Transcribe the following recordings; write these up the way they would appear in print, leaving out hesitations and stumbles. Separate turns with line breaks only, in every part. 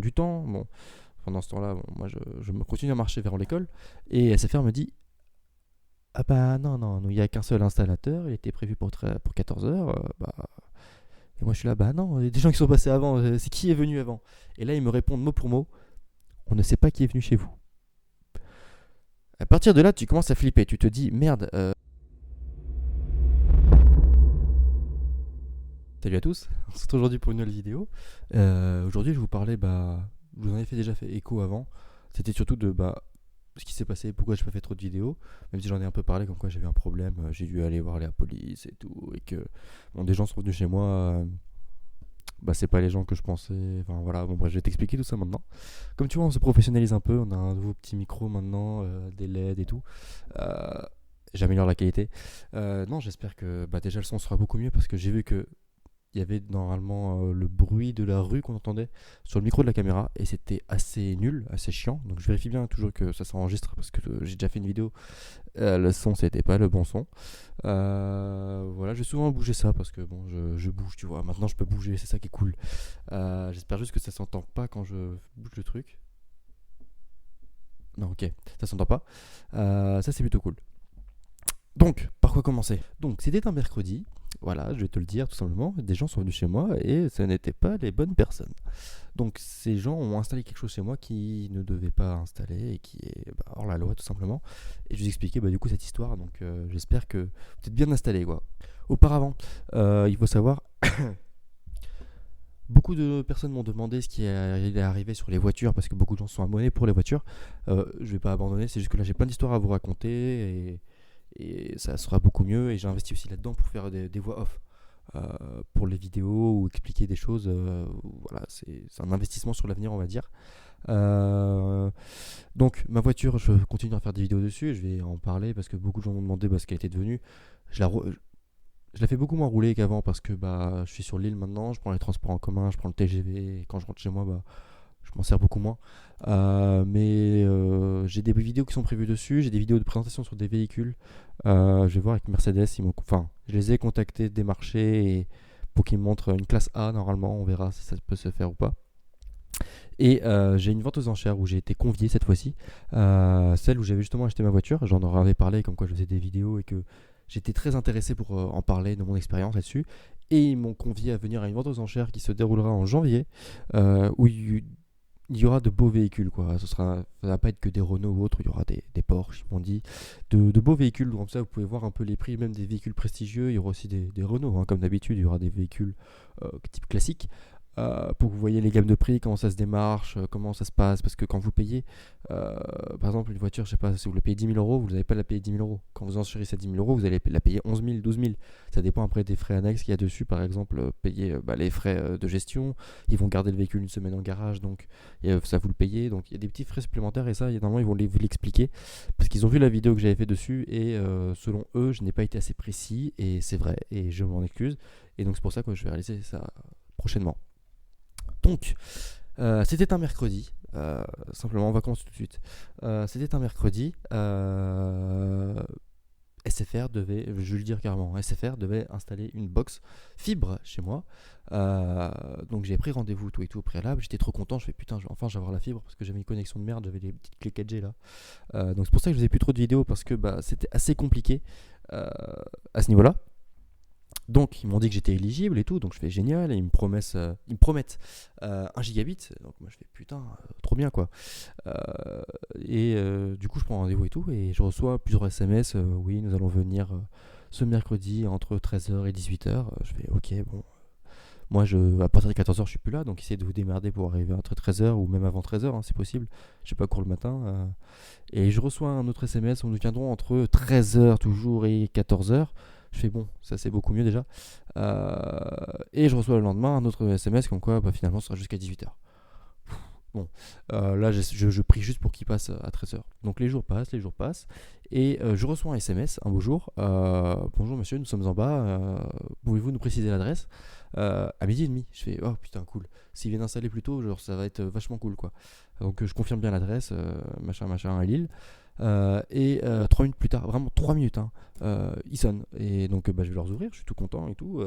du temps. Bon, pendant ce temps-là, bon, moi je me continue à marcher vers l'école et SFR me dit ah bah non, non, il n'y a qu'un seul installateur, il était prévu pour 14 heures. Bah. Et moi je suis là, bah non, il y a des gens qui sont passés avant, c'est qui est venu avant. Et là ils me répondent mot pour mot, on ne sait pas qui est venu chez vous. À partir de là, tu commences à flipper, tu te dis merde. Salut à tous, on se retrouve aujourd'hui pour une nouvelle vidéo. Aujourd'hui je vais vous parler, je vous en ai déjà fait écho avant. C'était surtout de ce qui s'est passé, pourquoi j'ai pas fait trop de vidéos, même si j'en ai un peu parlé comme quoi j'avais un problème, j'ai dû aller voir la police et tout, et que des gens sont venus chez moi, c'est pas les gens que je pensais, enfin voilà, bon bref, je vais t'expliquer tout ça maintenant. Comme tu vois, on se professionnalise un peu, on a un nouveau petit micro maintenant, des LED et tout, j'améliore la qualité. Non, j'espère que déjà le son sera beaucoup mieux parce que j'ai vu que il y avait normalement le bruit de la rue qu'on entendait sur le micro de la caméra et c'était assez nul, assez chiant. Donc je vérifie bien toujours que ça s'enregistre parce que j'ai déjà fait une vidéo, le son c'était pas le bon son. Voilà, j'ai souvent bougé ça parce que bon, je bouge, tu vois. Maintenant je peux bouger, c'est ça qui est cool. J'espère juste que ça s'entend pas quand je bouge le truc. Non, ok, ça s'entend pas. Ça c'est plutôt cool. Donc, par quoi commencer? Donc, c'était un mercredi, voilà, je vais te le dire tout simplement, des gens sont venus chez moi et ce n'étaient pas les bonnes personnes. Donc, ces gens ont installé quelque chose chez moi qui ne devait pas installer et qui est hors la loi tout simplement. Et je vous expliquais du coup cette histoire, donc j'espère que vous êtes bien installés quoi. Auparavant, il faut savoir, beaucoup de personnes m'ont demandé ce qui est arrivé sur les voitures parce que beaucoup de gens sont abonnés pour les voitures. Je vais pas abandonner, c'est juste que là j'ai plein d'histoires à vous raconter et ça sera beaucoup mieux. Et j'ai investi aussi là-dedans pour faire des voix off pour les vidéos ou expliquer des choses. Voilà, c'est un investissement sur l'avenir, on va dire. Donc, ma voiture, je continue à faire des vidéos dessus et je vais en parler parce que beaucoup de gens m'ont demandé ce qu'elle était devenue. Je la fais beaucoup moins rouler qu'avant parce que je suis sur l'île maintenant, je prends les transports en commun, je prends le TGV et quand je rentre chez moi, je m'en sers beaucoup moins. Mais j'ai des vidéos qui sont prévues dessus, j'ai des vidéos de présentation sur des véhicules. Je vais voir avec Mercedes, je les ai contactés, démarchés et pour qu'ils me montrent une classe A normalement, on verra si ça peut se faire ou pas. Et j'ai une vente aux enchères où j'ai été convié cette fois-ci, celle où j'avais justement acheté ma voiture. J'en avais parlé comme quoi je faisais des vidéos et que j'étais très intéressé pour en parler de mon expérience là-dessus. Et ils m'ont convié à venir à une vente aux enchères qui se déroulera en janvier, où il y aura de beaux véhicules quoi. Ça va pas être que des Renault ou autres, il y aura des Porsche, ils m'ont dit, de beaux véhicules. Comme ça vous pouvez voir un peu les prix même des véhicules prestigieux. Il y aura aussi des Renault comme d'habitude, il y aura des véhicules type classique. Pour que vous voyez les gammes de prix, comment ça se démarche, comment ça se passe. Parce que quand vous payez, par exemple, une voiture, je sais pas, si vous la payez 10 000 euros, vous n'allez pas la payer 10 000 euros. Quand vous enchérissez à 10 000 euros, vous allez la payer 11 000, 12 000. Ça dépend après des frais annexes qu'il y a dessus. Par exemple, payer les frais de gestion. Ils vont garder le véhicule une semaine en garage, donc ça vous le payez. Donc il y a des petits frais supplémentaires et ça, normalement, ils vont vous l'expliquer. Parce qu'ils ont vu la vidéo que j'avais fait dessus et selon eux, je n'ai pas été assez précis et c'est vrai et je m'en excuse. Et donc c'est pour ça que je vais réaliser ça prochainement. Donc, c'était un mercredi. Simplement, on va commencer tout de suite. C'était un mercredi. SFR devait, je vais le dire carrément, SFR devait installer une box fibre chez moi. Donc j'ai pris rendez-vous tout et tout au préalable. J'étais trop content. Je fais putain, enfin je vais avoir la fibre parce que j'avais une connexion de merde. J'avais des petites clés 4G là. Donc c'est pour ça que je faisais plus trop de vidéos parce que c'était assez compliqué à ce niveau-là. Donc ils m'ont dit que j'étais éligible et tout, donc je fais génial, et ils me promettent 1 gigabit, donc moi je fais putain, trop bien quoi. Du coup je prends rendez-vous et tout, et je reçois plusieurs SMS, oui nous allons venir ce mercredi entre 13h et 18h, je fais ok bon, moi à partir de 14h je suis plus là, donc essayez de vous démerder pour arriver entre 13h ou même avant 13h, c'est possible, je sais pas cours le matin, et je reçois un autre SMS où nous viendrons entre 13h toujours et 14h. Je fais bon, ça c'est beaucoup mieux déjà. Et je reçois le lendemain un autre SMS comme quoi finalement ce sera jusqu'à 18h. Bon, là je prie juste pour qu'il passe à 13h. Donc les jours passent, et je reçois un SMS un beau jour. Bonjour monsieur, nous sommes en bas, pouvez-vous nous préciser l'adresse? À 12h30. Je fais oh putain cool. S'ils viennent installer plus tôt, genre ça va être vachement cool quoi. Donc je confirme bien l'adresse, machin à Lille. 3 minutes plus tard, vraiment 3 minutes, ils sonnent. Et donc je vais leur ouvrir, je suis tout content et tout.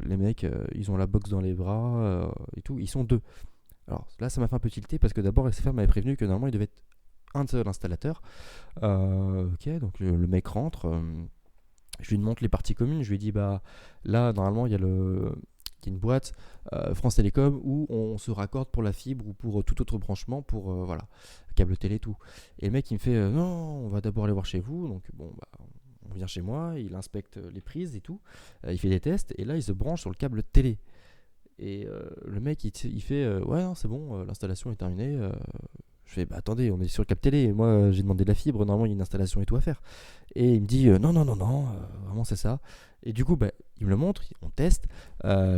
Les mecs, ils ont la box dans les bras et tout. Ils sont deux. Alors là, ça m'a fait un peu tilter parce que d'abord, SFR m'avait prévenu que normalement, il devait être un seul installateur. Ok, donc le mec rentre. Je lui montre les parties communes. Je lui dis, bah là, normalement, il y a une boîte France Télécom où on se raccorde pour la fibre ou pour tout autre branchement, pour voilà, câble télé, tout. Et le mec, il me fait, non, on va d'abord aller voir chez vous. Donc bon, bah, on vient chez moi, il inspecte les prises et tout. Il fait des tests et là, il se branche sur le câble télé. Et le mec, il fait, ouais, non, c'est bon, l'installation est terminée. Je fais, bah attendez, on est sur le câble télé. Moi, j'ai demandé de la fibre. Normalement, il y a une installation et tout à faire. Et il me dit, non, non, non, non, vraiment, c'est ça. Et du coup, bah, il me le montre, on teste.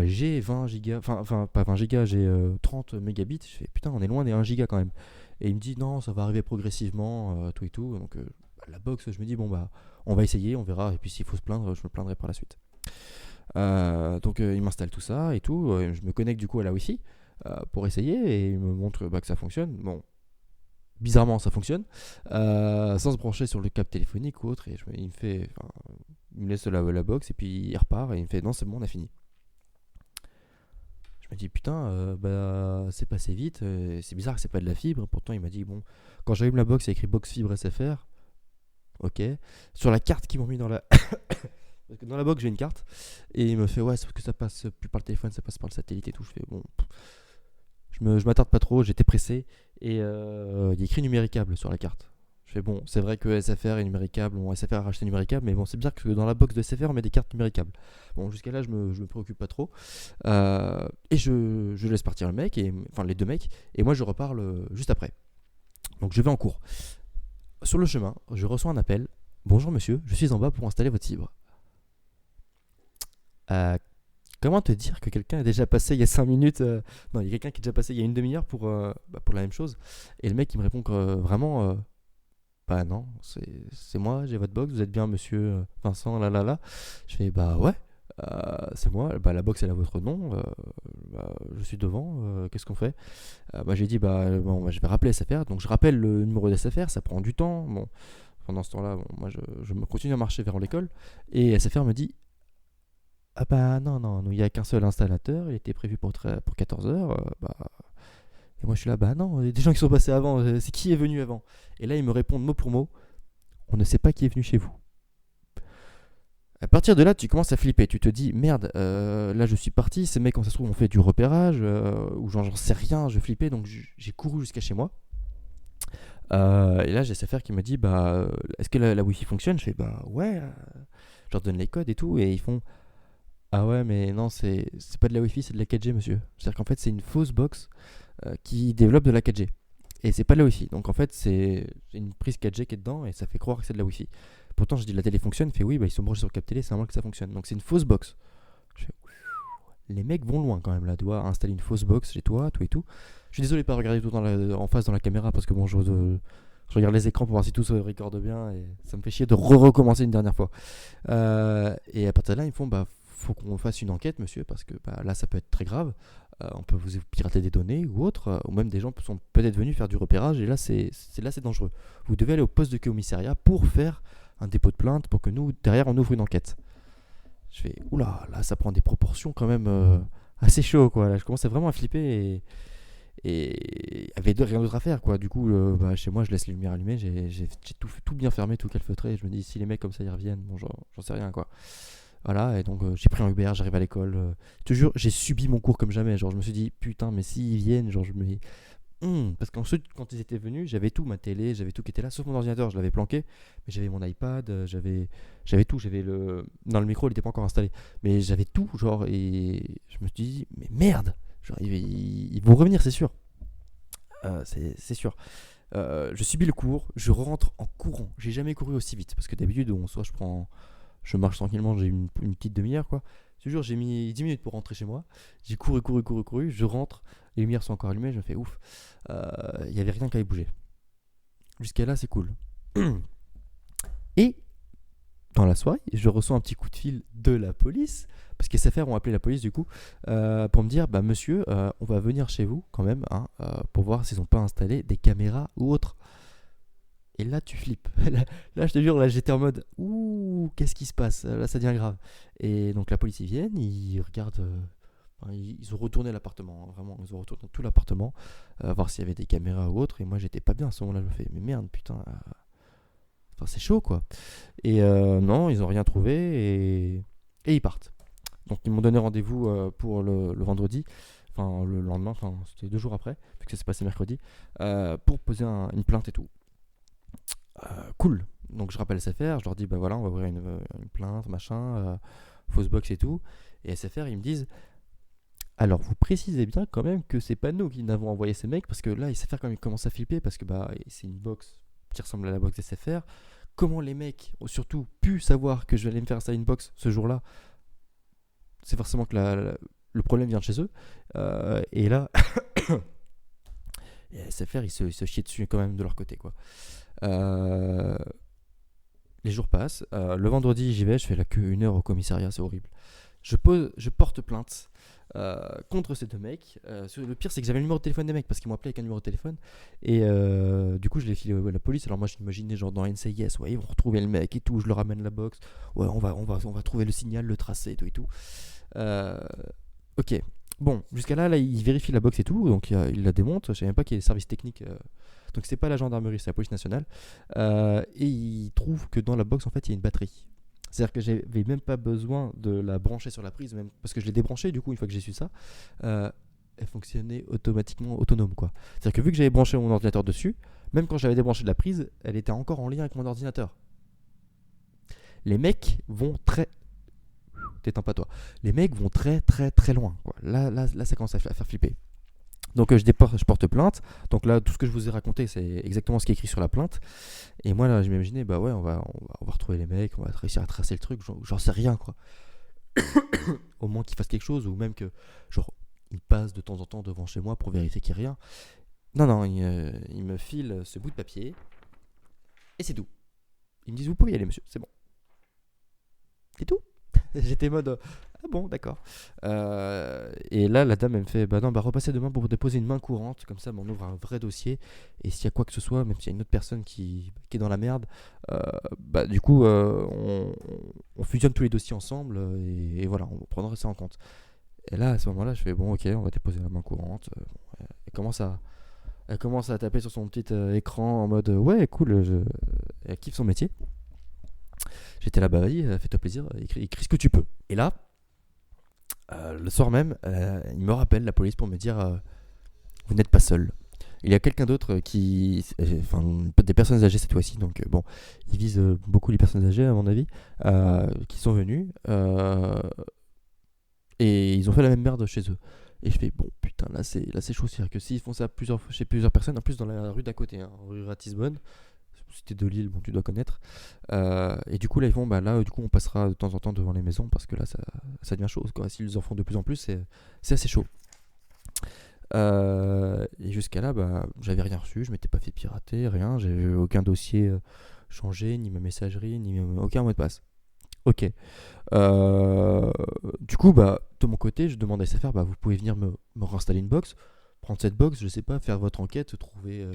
J'ai 20 gigas, enfin, pas 20 gigas, j'ai 30 mégabits. Je fais, putain, on est loin des 1 giga quand même. Et il me dit, non, ça va arriver progressivement, tout et tout. Donc, bah, la box, je me dis, bon, bah, on va essayer, on verra. Et puis, s'il faut se plaindre, je me plaindrai par la suite. Donc il m'installe tout ça et tout. Je me connecte du coup à la Wi-Fi pour essayer et il me montre bah, que ça fonctionne. Bon, bizarrement ça fonctionne sans se brancher sur le câble téléphonique ou autre. Et il me fait, il me laisse la box et puis il repart et il me fait non, c'est bon, on a fini. Je me dis putain, bah c'est passé vite. C'est bizarre que c'est pas de la fibre. Pourtant il m'a dit bon, quand j'allume la box, il y a écrit box fibre SFR. Ok. Sur la carte qu'ils m'ont mis dans la parce que dans la box j'ai une carte et il me fait ouais, sauf que ça passe plus par le téléphone, ça passe par le satellite et tout. Je fais bon, je m'attarde pas trop, j'étais pressé et il y a écrit numéricable sur la carte. Je fais bon, c'est vrai que SFR est numéricable, bon SFR a racheté numéricable, mais bon c'est bien que dans la box de SFR on met des cartes numéricables. Bon jusqu'à là je me préoccupe pas trop et je laisse partir le mec et enfin les deux mecs et moi je reparle juste après. Donc je vais en cours. Sur le chemin, je reçois un appel. Bonjour monsieur, je suis en bas pour installer votre fibre. Euh, Comment te dire que quelqu'un est déjà passé il y a 5 minutes non, il y a quelqu'un qui est déjà passé il y a une demi-heure pour la même chose. Et le mec il me répond que vraiment bah non, c'est moi, j'ai votre box, vous êtes bien monsieur Vincent, là là là. Je fais bah ouais, c'est moi, bah la box elle a votre nom, bah, je suis devant, qu'est-ce qu'on fait? Bah j'ai dit bah bon, bah, je vais rappeler SFR, donc je rappelle le numéro d'SFR, ça prend du temps. Bon, pendant ce temps-là, bon, moi je me continue à marcher vers l'école et SFR me dit ah bah non, non, il n'y a qu'un seul installateur, il était prévu pour 14 heures. Bah, et moi je suis là, bah non, il y a des gens qui sont passés avant, c'est qui est venu avant? Et là ils me répondent mot pour mot, on ne sait pas qui est venu chez vous. À partir de là, tu commences à flipper, tu te dis, merde, là je suis parti, ces mecs, quand ça se trouve, ont fait du repérage, ou genre j'en sais rien, je flippais, donc j'ai couru jusqu'à chez moi. Et là j'ai SFR qui me dit, bah, est-ce que la Wi-Fi fonctionne? Je fais, bah ouais, je leur donne les codes et tout, et ils font, ah ouais, mais non, c'est pas de la Wi-Fi, c'est de la 4G, monsieur. C'est-à-dire qu'en fait, c'est une fausse box qui développe de la 4G. Et c'est pas de la Wi-Fi. Donc en fait, c'est une prise 4G qui est dedans et ça fait croire que c'est de la Wi-Fi. Pourtant, je dis la télé fonctionne. Il fait oui, bah, ils sont branchés sur le câble télé, c'est normal que ça fonctionne. Donc c'est une fausse box. Je fais, les mecs vont loin quand même là, doit installer une fausse box chez toi, tout et tout. Je suis désolé de pas regarder tout en face dans la caméra parce que bon, je regarde les écrans pour voir si tout se recorde bien et ça me fait chier de recommencer une dernière fois. Et à partir de là, ils me font bah faut qu'on fasse une enquête, monsieur, parce que bah, là, ça peut être très grave. On peut vous pirater des données ou autre, ou même des gens sont peut-être venus faire du repérage, et là, c'est dangereux. Vous devez aller au poste de commissariat pour faire un dépôt de plainte, pour que nous, derrière, on ouvre une enquête. Je fais, oula, là, ça prend des proportions quand même assez chaud, quoi. Là, je commençais vraiment à flipper, et il y avait rien d'autre à faire, quoi. Du coup, bah, chez moi, je laisse les lumières allumées, j'ai tout bien fermé, tout calfeutré, et je me dis, si les mecs comme ça, ils reviennent, bon, j'en sais rien, quoi. Voilà, et donc j'ai pris un Uber, j'arrive à l'école. Je te jure, j'ai subi mon cours comme jamais. Genre, je me suis dit, putain, mais s'ils viennent, genre, je me. Parce qu'ensuite, quand ils étaient venus, j'avais tout, ma télé, j'avais tout qui était là, sauf mon ordinateur, je l'avais planqué. Mais j'avais mon iPad, j'avais tout. J'avais le. Non, le micro, il n'était pas encore installé. Mais j'avais tout, genre, et je me suis dit, mais merde! Genre, ils vont revenir, c'est sûr. C'est sûr. Je subis le cours, je rentre en courant. J'ai jamais couru aussi vite, parce que d'habitude, soit je marche tranquillement, j'ai une petite demi-heure quoi. Je te jure, j'ai mis 10 minutes pour rentrer chez moi. J'ai couru, je rentre, les lumières sont encore allumées, je me fais ouf. Il n'y avait rien qui avait bougé. Jusqu'à là, c'est cool. Et dans la soirée, je reçois un petit coup de fil de la police, parce que SFR ont appelé la police du coup, pour me dire, bah monsieur, on va venir chez vous quand même, hein, pour voir s'ils n'ont pas installé des caméras ou autre. Et là, tu flippes. Là, je te jure, là, j'étais en mode ouh, qu'est-ce qui se passe? Là, ça devient grave. Et donc, la police, ils viennent, ils regardent Enfin, ils ont retourné l'appartement, hein, vraiment, ils ont retourné tout l'appartement, voir s'il y avait des caméras ou autre. Et moi, j'étais pas bien à ce moment-là. Je me fais, mais merde, putain, enfin, c'est chaud quoi. Et non, ils ont rien trouvé et ils partent. Donc, ils m'ont donné rendez-vous pour le vendredi, enfin le lendemain, enfin c'était 2 jours après, vu que ça s'est passé mercredi, pour poser une plainte et tout. Cool. Donc je rappelle SFR, je leur dis bah voilà, on va ouvrir une plainte, machin, fausse box et tout. Et SFR, ils me disent alors vous précisez bien quand même que c'est pas nous qui n'avons envoyé ces mecs, parce que là SFR quand même ils commencent à flipper parce que bah c'est une box qui ressemble à la box SFR. Comment les mecs ont surtout pu savoir que je vais aller me faire installer une box ce jour-là? C'est forcément que le problème vient de chez eux. Et là, et SFR ils se chient dessus quand même de leur côté quoi. Euh, les jours passent. Le vendredi, j'y vais, je fais la queue 1 heure au commissariat, c'est horrible. Je porte plainte contre ces 2 mecs. Le pire, c'est que j'avais le numéro de téléphone des mecs parce qu'ils m'ont appelé avec un numéro de téléphone. Et du coup, je l'ai filé à la police. Alors, moi, j'imaginais genre dans NCIS, ouais, ils vont retrouver le mec et tout. Je leur ramène la box. Ouais, on va trouver le signal, le tracé et tout et tout. Ok. Bon, jusqu'à là, ils vérifient la box et tout. Donc, ils la démontent. Je savais même pas qu'il y a des services techniques. Donc, c'est pas la gendarmerie, c'est la police nationale. Et ils trouvent que dans la box, en fait, il y a une batterie. C'est-à-dire que j'avais même pas besoin de la brancher sur la prise, même parce que je l'ai débranchée du coup une fois que j'ai su ça. Elle fonctionnait automatiquement autonome quoi. C'est-à-dire que vu que j'avais branché mon ordinateur dessus, même quand j'avais débranché de la prise, elle était encore en lien avec mon ordinateur. Les mecs vont très... T'éteins pas toi. Les mecs vont très très très loin quoi. Là ça commence à faire flipper. Donc je porte plainte. Donc là, tout ce que je vous ai raconté, c'est exactement ce qui est écrit sur la plainte. Et moi, là, je m'imaginais, bah ouais, on va retrouver les mecs, on va réussir à tracer le truc. J'en sais rien, quoi. Au moins qu'ils fassent quelque chose, ou même que, genre, ils passent de temps en temps devant chez moi pour vérifier qu'il n'y a rien. Non, ils me filent ce bout de papier, et c'est tout. Ils me disent, vous pouvez y aller, monsieur, c'est bon. C'est tout. J'étais mode ah bon d'accord. Et là la dame elle me fait bah non bah repassez demain pour vous déposer une main courante, comme ça on ouvre un vrai dossier et s'il y a quoi que ce soit, même s'il y a une autre personne qui est dans la merde, bah du coup on fusionne tous les dossiers ensemble et voilà on prendra ça en compte. Et là à ce moment là je fais bon ok on va déposer la main courante. Elle commence à taper sur son petit écran en mode ouais cool elle kiffe son métier. J'étais là, bah vas-y, fais-toi plaisir, écris ce que tu peux. Et là, le soir même, il me rappelle la police pour me dire vous n'êtes pas seul. Il y a quelqu'un d'autre enfin des personnes âgées cette fois-ci, donc bon, ils visent beaucoup les personnes âgées à mon avis, qui sont venues et ils ont fait la même merde chez eux. Et je fais bon putain là c'est chaud, c'est-à-dire que s'ils font ça chez plusieurs personnes, en plus dans la rue d'à côté, hein, rue Ratisbonne, c'était de Lille, bon tu dois connaître. Et du coup là ils font bah là du coup on passera de temps en temps devant les maisons parce que là ça devient chaud quoi. S'ils en font de plus en plus c'est assez chaud. Et jusqu'à là bah j'avais rien reçu, je m'étais pas fait pirater, rien, j'avais aucun dossier changé, ni ma messagerie, ni aucun mot de passe. Ok. Du coup bah de mon côté je demande à SFR bah vous pouvez venir me réinstaller une box, prendre cette box, je sais pas, faire votre enquête, trouver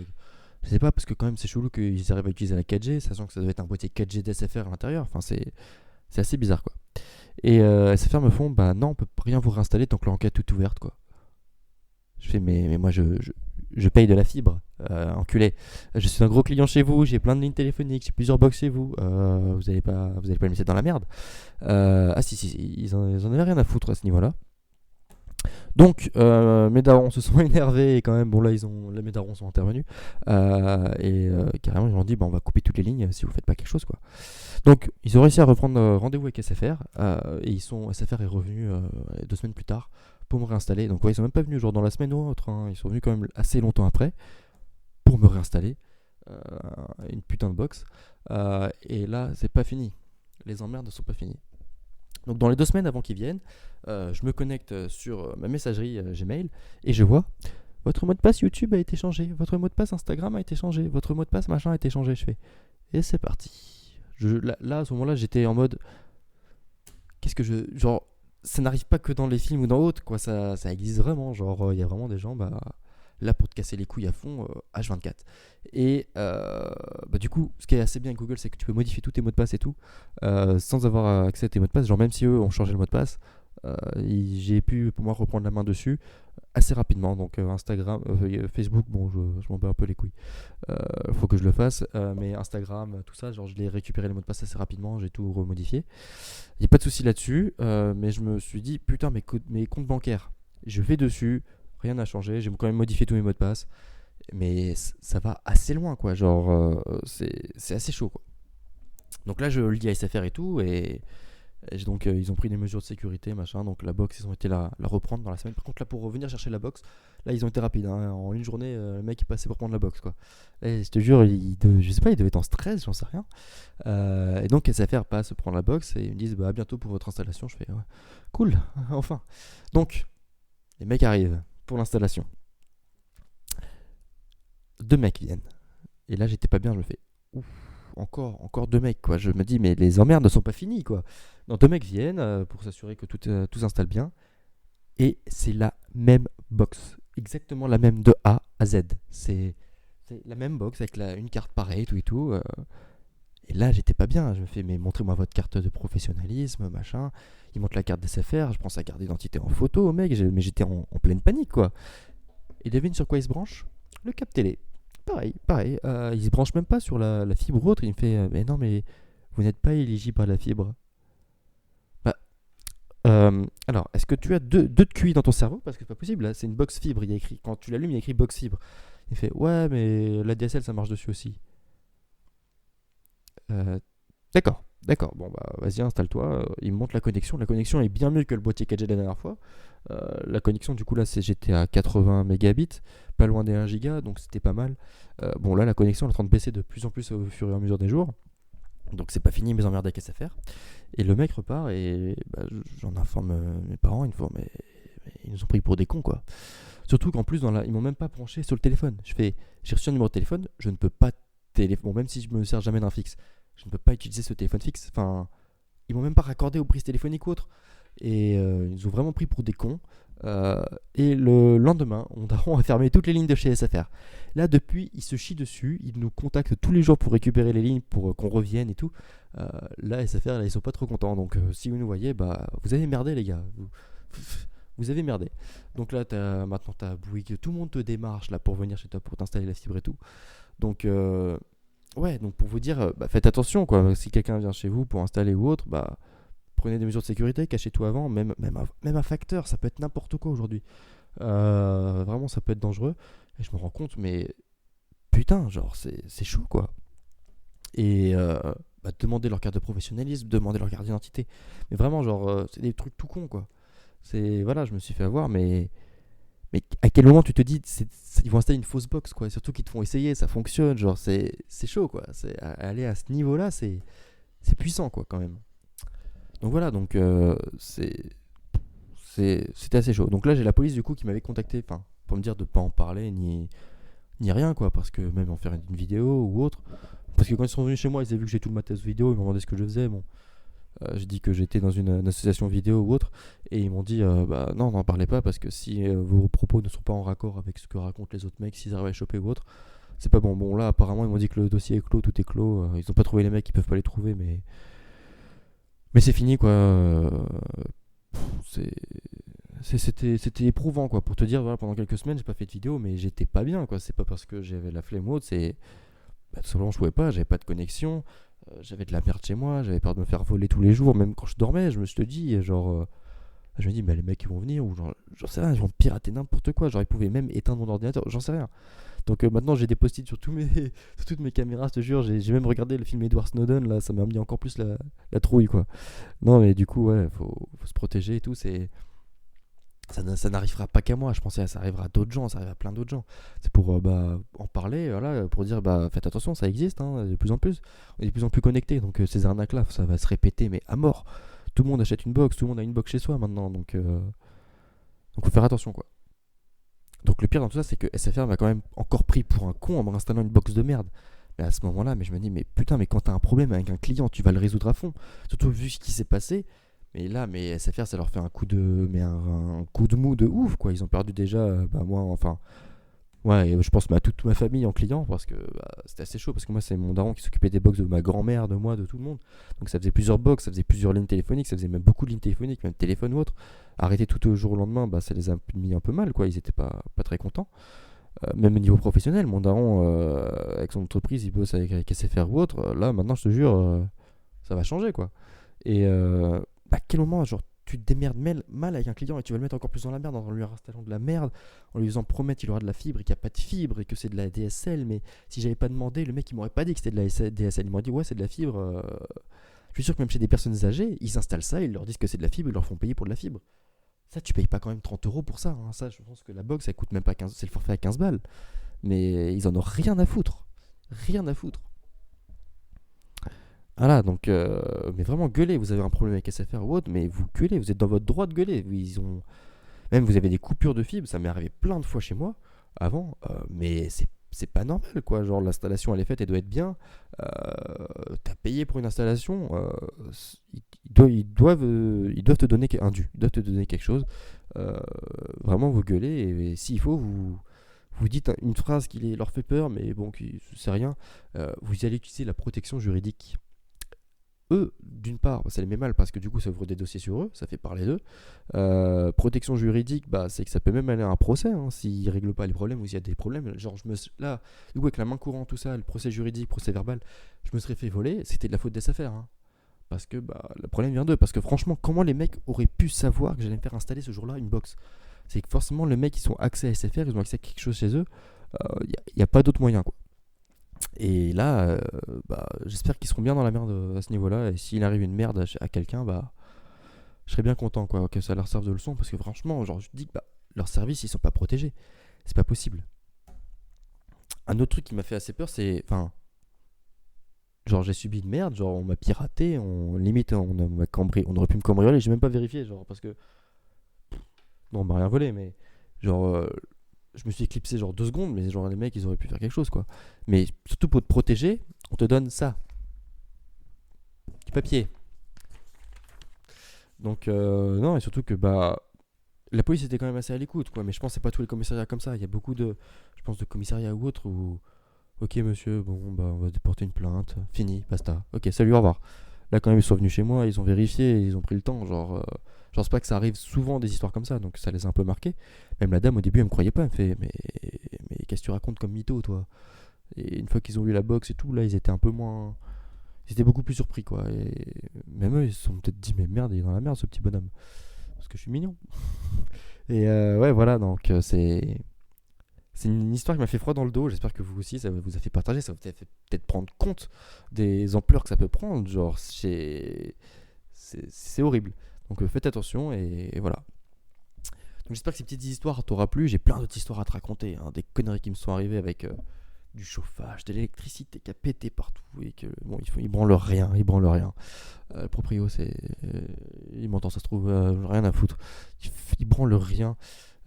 je sais pas, parce que quand même c'est chelou qu'ils arrivent à utiliser la 4G, sachant que ça doit être un boîtier 4G d'SFR à l'intérieur. Enfin, c'est assez bizarre quoi. Et SFR me font, bah non, on peut rien vous réinstaller tant que l'enquête est toute ouverte quoi. Je fais, mais moi je paye de la fibre, enculé. Je suis un gros client chez vous, j'ai plein de lignes téléphoniques, j'ai plusieurs box chez vous. Vous allez pas me laisser dans la merde. Ah si, ils en avaient rien à foutre à ce niveau-là. Donc mes darons se sont énervés et quand même bon là mes darons sont intervenus et carrément ils ont dit bah, on va couper toutes les lignes si vous faites pas quelque chose quoi. Donc ils ont réussi à reprendre rendez-vous avec SFR et SFR est revenu 2 semaines plus tard pour me réinstaller. Donc ouais, ils sont même pas venus genre dans la semaine ou autre, hein. Ils sont venus quand même assez longtemps après pour me réinstaller une putain de box et là c'est pas fini, les emmerdes ne sont pas finies. Donc dans les 2 semaines avant qu'ils viennent, je me connecte sur ma messagerie Gmail et je vois votre mot de passe YouTube a été changé, votre mot de passe Instagram a été changé, votre mot de passe machin a été changé. Je fais et c'est parti. Là à ce moment-là j'étais en mode qu'est-ce que genre ça n'arrive pas que dans les films ou dans autres quoi, ça existe vraiment, genre il y a vraiment des gens bah là pour te casser les couilles à fond H24. Et bah, du coup ce qui est assez bien avec Google c'est que tu peux modifier tous tes mots de passe et tout sans avoir accès à tes mots de passe, genre même si eux ont changé le mot de passe J'ai pu pour moi reprendre la main dessus assez rapidement. Donc Instagram, Facebook, bon, je m'en bats un peu les couilles. Faut que je le fasse. Mais Instagram, tout ça, genre je l'ai récupéré les mots de passe assez rapidement, j'ai tout remodifié. Il n'y a pas de souci là-dessus, mais je me suis dit, putain, mes comptes bancaires, je vais dessus, rien n'a changé, j'ai quand même modifié tous mes mots de passe, mais ça va assez loin, quoi. Genre, c'est assez chaud, quoi. Donc là, je le dis à SFR et tout, et donc ils ont pris des mesures de sécurité, machin. Donc la box, ils ont été la reprendre dans la semaine. Par contre, là, pour revenir chercher la box, là, ils ont été rapides, hein. En une journée, le mec est passé pour prendre la box, quoi. Et je te jure, je sais pas, il devait être en stress, j'en sais rien. Et donc SFR passe prendre la box et ils me disent bah à bientôt pour votre installation. Je fais ouais, cool, enfin. Donc les mecs arrivent pour l'installation. Deux mecs viennent. Et là j'étais pas bien, je me fais ouf, encore deux mecs, quoi. Je me dis mais les emmerdes ne sont pas finies, quoi. Donc deux mecs viennent pour s'assurer que tout s'installe bien. Et c'est la même box, exactement la même de A à Z. C'est la même box avec une carte pareille, tout et tout. Et là, j'étais pas bien. Je me fais, mais montrez-moi votre carte de professionnalisme, machin. Il montre la carte SFR. Je prends sa carte d'identité en photo, mec. Mais j'étais en pleine panique, quoi. Et devine sur quoi il se branche? Le cap télé. Pareil. Il se branche même pas sur la fibre ou autre. Il me fait, mais non, mais vous n'êtes pas éligible à la fibre. Bah, alors, est-ce que tu as deux de QI dans ton cerveau? Parce que c'est pas possible. Là, c'est une box fibre. Il y a écrit, quand tu l'allumes, il y a écrit box fibre. Il fait, ouais, mais la DSL, ça marche dessus aussi. Euh, d'accord. Bon, bah, vas-y, installe-toi. Il me montre la connexion. La connexion est bien mieux que le boîtier 4G de la dernière fois. La connexion, du coup, là, j'étais à 80 mégabits, pas loin des 1 giga, donc c'était pas mal. Bon, là, la connexion est en train de baisser de plus en plus au fur et à mesure des jours. Donc, c'est pas fini, mes emmerdes avec SFR. Et le mec repart et bah, j'en informe mes parents. Ils me font, mais ils nous ont pris pour des cons, quoi. Surtout qu'en plus, ils m'ont même pas branché sur le téléphone. J'ai reçu un numéro de téléphone, je ne peux pas téléphoner, bon, même si je me sers jamais d'un fixe, je ne peux pas utiliser ce téléphone fixe. Enfin, ils m'ont même pas raccordé aux prises téléphoniques ou autres. Et ils nous ont vraiment pris pour des cons. Et le lendemain, mon daron a fermé toutes les lignes de chez SFR. Là, depuis, ils se chient dessus. Ils nous contactent tous les jours pour récupérer les lignes, pour qu'on revienne et tout. Là, SFR, là, ils sont pas trop contents. Donc, si vous nous voyez, bah, vous avez merdé, les gars. Vous avez merdé. Donc là, maintenant, tu as Bouygues. Tout le monde te démarche là, pour venir chez toi, pour t'installer la fibre et tout. Donc, ouais, donc pour vous dire, bah, faites attention, quoi. Si quelqu'un vient chez vous pour installer ou autre, bah, prenez des mesures de sécurité, cachez tout avant. Même un facteur, ça peut être n'importe quoi aujourd'hui. Vraiment, ça peut être dangereux. Et je me rends compte, mais putain, genre, c'est chaud, quoi. Et bah, demandez leur carte de professionnalisme, demandez leur carte d'identité. Mais vraiment, genre, c'est des trucs tout cons, quoi. Voilà, je me suis fait avoir, mais à quel moment tu te dis ils vont installer une fausse box, quoi. Et surtout qu'ils te font essayer, ça fonctionne, genre c'est chaud, quoi. Aller à ce niveau-là, c'est puissant, quoi, quand même. Donc voilà, donc c'était assez chaud. Donc là, j'ai la police du coup qui m'avait contacté, enfin, pour me dire de pas en parler ni rien, quoi, parce que même en faire une vidéo ou autre. Parce que quand ils sont venus chez moi, ils avaient vu que j'ai tout le matos vidéo, ils m'ont demandé ce que je faisais. Bon, j'ai dit que j'étais dans une association vidéo ou autre, et ils m'ont dit bah non, n'en parlez pas parce que si vos propos ne sont pas en raccord avec ce que racontent les autres mecs, s'ils arrivent à choper ou autre, c'est pas bon. Bon, là, apparemment, ils m'ont dit que le dossier est clos, tout est clos. Ils ont pas trouvé les mecs, ils peuvent pas les trouver, mais c'est fini, quoi. C'est c'était éprouvant, quoi, pour te dire, voilà, pendant quelques semaines j'ai pas fait de vidéo, mais j'étais pas bien, quoi. C'est pas parce que j'avais la flemme ou autre, c'est bah, tout simplement je pouvais pas, j'avais pas de connexion, j'avais de la merde chez moi, j'avais peur de me faire voler tous les jours, même quand je dormais. Je me suis dit genre je me dis mais les mecs ils vont venir, ou genre j'en sais rien, ils vont pirater n'importe quoi, genre ils pouvaient même éteindre mon ordinateur, j'en sais rien. Donc maintenant j'ai des post-it sur sur toutes mes caméras, je te jure. J'ai même regardé le film Edward Snowden, là ça m'a mis encore plus la trouille, quoi. Non mais du coup ouais, faut se protéger et tout. Ça n'arrivera pas qu'à moi, je pensais que ça arrivera à d'autres gens, ça arrive à plein d'autres gens. C'est pour bah, en parler, voilà, pour dire bah faites attention, ça existe, hein, de plus en plus. On est de plus en plus connectés, donc ces arnaques là ça va se répéter mais à mort. Tout le monde achète une box, tout le monde a une box chez soi maintenant, donc faut faire attention, quoi. Donc le pire dans tout ça, c'est que SFR m'a quand même encore pris pour un con en me installant une box de merde. Mais à ce moment-là, mais je me dis, mais putain, mais quand t'as un problème avec un client, tu vas le résoudre à fond. Surtout vu ce qui s'est passé. Mais là, mais SFR, ça leur fait un coup de mou de ouf, quoi. Ils ont perdu déjà, bah moi, enfin, Ouais, et je pense à toute ma famille en client parce que c'était assez chaud. Parce que moi, c'est mon daron qui s'occupait des box de ma grand-mère, de moi, de tout le monde. Donc ça faisait plusieurs box, ça faisait plusieurs lignes téléphoniques, ça faisait même beaucoup de lignes téléphoniques, même téléphone ou autre. Arrêter tout au jour au lendemain, bah, ça les a mis un peu mal, quoi. Ils étaient pas très contents. Même au niveau professionnel, mon daron, avec son entreprise, il bosse avec SFR ou autre. Là, maintenant, je te jure, ça va changer, quoi. Et à quel moment, genre, tu te démerdes mal avec un client et tu vas le mettre encore plus dans la merde en lui installant de la merde, en lui faisant promettre qu'il aura de la fibre et qu'il n'y a pas de fibre et que c'est de la DSL. Mais si j'avais pas demandé, le mec il m'aurait pas dit que c'était de la DSL. Il m'aurait dit ouais, c'est de la fibre. Je suis sûr que même chez des personnes âgées, ils installent ça, ils leur disent que c'est de la fibre, ils leur font payer pour de la fibre. Ça, tu payes pas quand même 30 € pour ça, hein. Ça, je pense que la box, ça coûte même pas 15, c'est le forfait à 15 balles. Mais ils en ont rien à foutre. Rien à foutre. Voilà, donc, mais vraiment gueulez. Vous avez un problème avec SFR ou autre, mais vous gueulez. Vous êtes dans votre droit de gueuler. Même vous avez des coupures de fibres. Ça m'est arrivé plein de fois chez moi avant, mais c'est pas normal, quoi. Genre, l'installation, elle est faite, elle doit être bien. T'as payé pour une installation. Ils doivent te donner un dû. Ils doivent te donner quelque chose. Euh, Vraiment, vous gueulez. Et s'il faut, vous dites une phrase qui leur fait peur, mais bon, c'est rien. Vous allez utiliser la protection juridique. Eux, d'une part, ça les met mal parce que du coup, ça ouvre des dossiers sur eux, ça fait parler d'eux. Protection juridique, bah, c'est que ça peut même aller à un procès, hein, s'ils ne règlent pas les problèmes ou s'il y a des problèmes. Genre, là, du coup, avec la main courante, tout ça, le procès juridique, procès verbal, je me serais fait voler, c'était de la faute des affaires. Hein, parce que bah, le problème vient d'eux. Parce que franchement, comment les mecs auraient pu savoir que j'allais me faire installer ce jour-là une box? C'est que forcément, les mecs, ils sont accès à SFR, ils ont accès à quelque chose chez eux. Il n'y a pas d'autre moyen, quoi. Et là, bah, j'espère qu'ils seront bien dans la merde à ce niveau-là. Et s'il arrive une merde à quelqu'un, bah, je serais bien content, quoi, que ça leur serve de leçon. Parce que franchement, genre, je dis que bah, leurs services, ils sont pas protégés. C'est pas possible. Un autre truc qui m'a fait assez peur, c'est. Enfin, genre, j'ai subi une merde. Genre, on m'a piraté. Limite, on aurait pu me cambrioler. J'ai même pas vérifié. Genre, parce que. Non, on m'a rien volé, mais. Genre, je me suis éclipsé genre 2 secondes, mais genre les mecs ils auraient pu faire quelque chose, quoi. Mais surtout pour te protéger, on te donne ça, du papier. Donc non, et surtout que bah la police était quand même assez à l'écoute, quoi. Mais je pense que c'est pas tous les commissariats comme ça. Il y a beaucoup je pense, de commissariats ou autres où ok monsieur, bon bah on va déporter une plainte, fini, basta. Ok, salut, au revoir. Là quand même ils sont venus chez moi, ils ont vérifié, ils ont pris le temps, genre. Je pense pas que ça arrive souvent des histoires comme ça, donc ça les a un peu marqués. Même la dame au début elle me croyait pas, elle me fait mais qu'est-ce que tu racontes comme mytho, toi? Et une fois qu'ils ont vu la box et tout, là ils étaient un peu moins. Ils étaient beaucoup plus surpris, quoi. Et même eux ils se sont peut-être dit mais merde, il est dans la merde ce petit bonhomme. Parce que je suis mignon. Et ouais voilà, donc c'est une histoire qui m'a fait froid dans le dos. J'espère que vous aussi, ça vous a fait partager. Ça vous a fait peut-être prendre compte des ampleurs que ça peut prendre. Genre, c'est horrible. Donc faites attention et voilà. Donc j'espère que ces petites histoires t'aura plu. J'ai plein d'autres histoires à te raconter, hein, des conneries qui me sont arrivées avec du chauffage, de l'électricité qui a pété partout et que bon, ils branlent rien, le proprio, il m'entend, ça se trouve, rien à foutre. Il branle rien.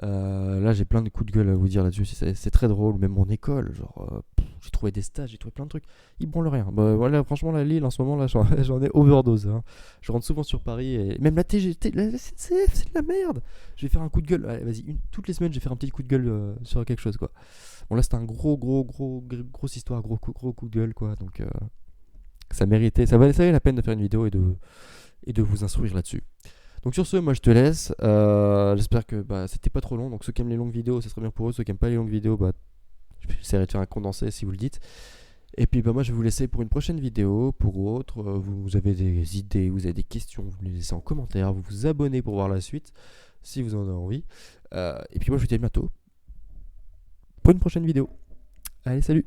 Là, j'ai plein de coups de gueule à vous dire là-dessus. C'est très drôle. Même mon école, genre, j'ai trouvé des stages, j'ai trouvé plein de trucs. Ils branlent rien. Bah, voilà, franchement, la Lille, en ce moment, là, j'en ai overdose, hein. Je rentre souvent sur Paris et même la TGT, la SNCF, c'est de la merde. Je vais faire un coup de gueule. Allez, vas-y, toutes les semaines, je vais faire un petit coup de gueule sur quelque chose, quoi. Bon, là, c'était un grosse histoire, gros coup de gueule, quoi. Donc, ça méritait, ça valait la peine de faire une vidéo et de vous instruire là-dessus. Donc sur ce, moi je te laisse. J'espère que bah, c'était pas trop long. Donc ceux qui aiment les longues vidéos, ça serait bien pour eux. Ceux qui aiment pas les longues vidéos, bah, j'essaierai de faire un condensé si vous le dites. Et puis bah, moi je vais vous laisser pour une prochaine vidéo. Pour autre, vous avez des idées, vous avez des questions, vous me les laissez en commentaire. Vous vous abonnez pour voir la suite si vous en avez envie. Et puis moi je vous dis à bientôt pour une prochaine vidéo. Allez, salut!